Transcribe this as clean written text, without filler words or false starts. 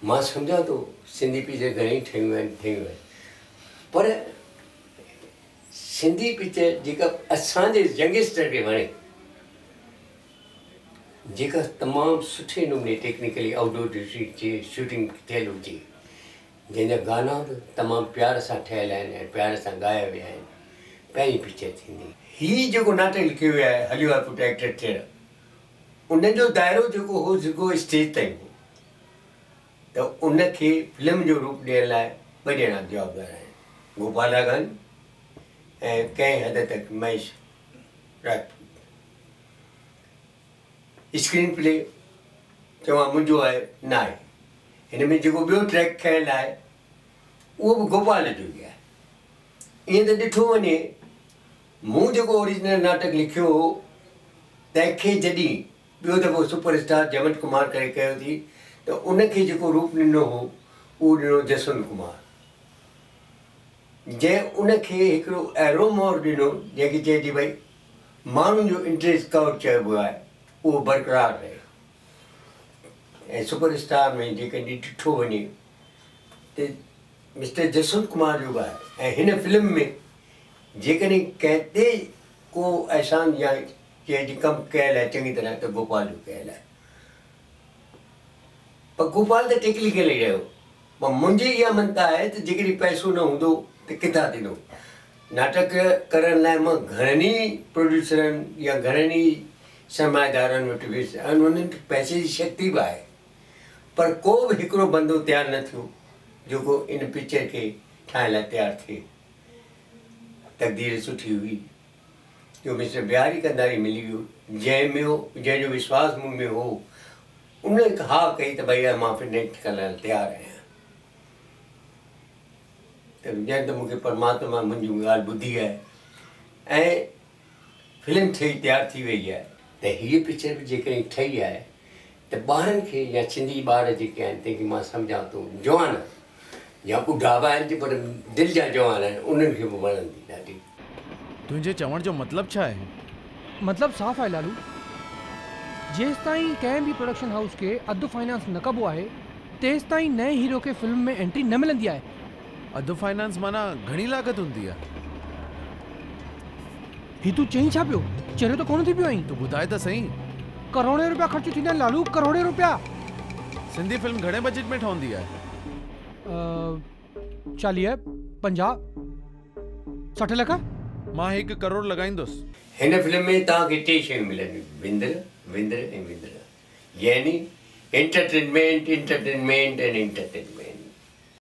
मां सम्झां थो सिंधी पिक्चर घणेई ठहियूं आहिनि पर सिंधी पिक्चर जेका असांजे यंगस्टर खे वणे, जेका तमामु सुठे नमूने टेक्निकली आउटडोर जी शूटिंग थियल हुजे, जंहिंजा गाना बि तमामु प्यार सां ठहियल आहिनि ऐं प्यार सां ॻाया विया आहिनि, पहिरीं पिक्चर थींदी। हीउ जेको नाटक लिखियो वियो आहे हलियो आहे पुट एक्टर थियण, उनजो दाइरो जेको हो जेको स्टेज ताईं हो, त उनखे फिल्म जो रूप ॾियण लाइ ॿ ॼणा जवाबदार आहिनि, गोपाल राघानी ऐं कंहिं हद तक महेश राजपूत। स्क्रीन प्ले चवां मुंहिंजो आहे न आहे, हिन में जेको ॿियो ट्रैक खयल आहे उहो बि गोपाल जो ई आहे। ईअं त ॾिठो वञे मूं जेको ओरिजिनल नाटक लिखियो हो तंहिंखे जॾहिं ॿियो दफ़ो सुपरस्टार जमत कुमार करे कयो थी त उनखे जेको रूप ॾिनो हो उहो ॾिनो जसवंत कुमार, जंहिं उनखे हिकिड़ो अहिड़ो मोड़ ॾिनो जंहिंखे चइजे भई माण्हुनि जो इंट्रस्ट कर्व चइबो आहे उहो बरक़रार रहे। ऐं सुपरस्टार में जेकॾहिं ॾिठो वञे त मिस्टर जसवंत कुमार जो बि आहे। ऐं हिन फिल्म में जेकॾहिं कंहिं ते को एहसान या चइजे कमु कयल आहे चङी तरह त गोपाल जो कयल आहे। पर गोपाल त टेक्निकल ई रहियो, पर मुंहिंजी इहा मनता आहे त जेकॾहिं पैसो न हूंदो त किथां थींदो। नाटक करण लाइ मां घणनि ई प्रोड्यूसरनि या घणनि ई सरमाएदारनि वटि वियुसि ऐं उन्हनि वटि पैसे जी शक्ति बि आहे, पर को बि हिकिड़ो बंदो तयारु न थियो जेको इन पिक्चर खे ठाहिण लाइ तयारु थिए। तक़दीर सुठी हुई जो मिस्टर बिहारी कंदारी मिली वियो, जंहिंजो विश्वास मूं में हो, उन हा कई त भई मां फिनेक्ट करण लाइ तयारु आहियां। त ॼण त मूंखे परमात्मा मुंहिंजी ॻाल्हि ॿुधी आहे ऐं फिल्म ठही तयारु थी वई आहे। त हीअ पिक्चर बि जेकॾहिं ठही आहे त ॿारनि खे या सिंधी ॿार जेके आहिनि तंहिंखे मां सम्झां थो जवान या ॿुढावा आहिनि पर दिलि जा जवान आहिनि, उन्हनि खे बि वणंदी ॾाढी। तुंहिंजे चवण जो मतिलबु छा आहे? मतिलबु साफ़ आहे लालू, जेसि ताईं कंहिं बि प्रोडक्शन हाउस खे अधु फाइनेंस न कबो आहे तेसि ताईं नए हीरो खे फिल्म में एंट्री न मिलंदी आहे। अधु फाइनेंस माना घणी लागत हूंदी आहे? ही तूं चई छा पियो? चरियो त कोन थी पियो आहीं। तूं ॿुधाए त सही। करोड़े रुपया ख़र्च थींदा आहिनि लालू, करोड़े रुपया। सिंधी फिल्म घणे बजट में ठहंदी आहे? 40, 50, 60 लख। मां 1 करोड़ लॻाईंदुसि। हिन फिल्म में तव्हांखे 3 शयूं मिलंदियूं, विंदर ऐं विंदर, यानी एंटरटेनमेंट एंड एंटरटेनमेंट।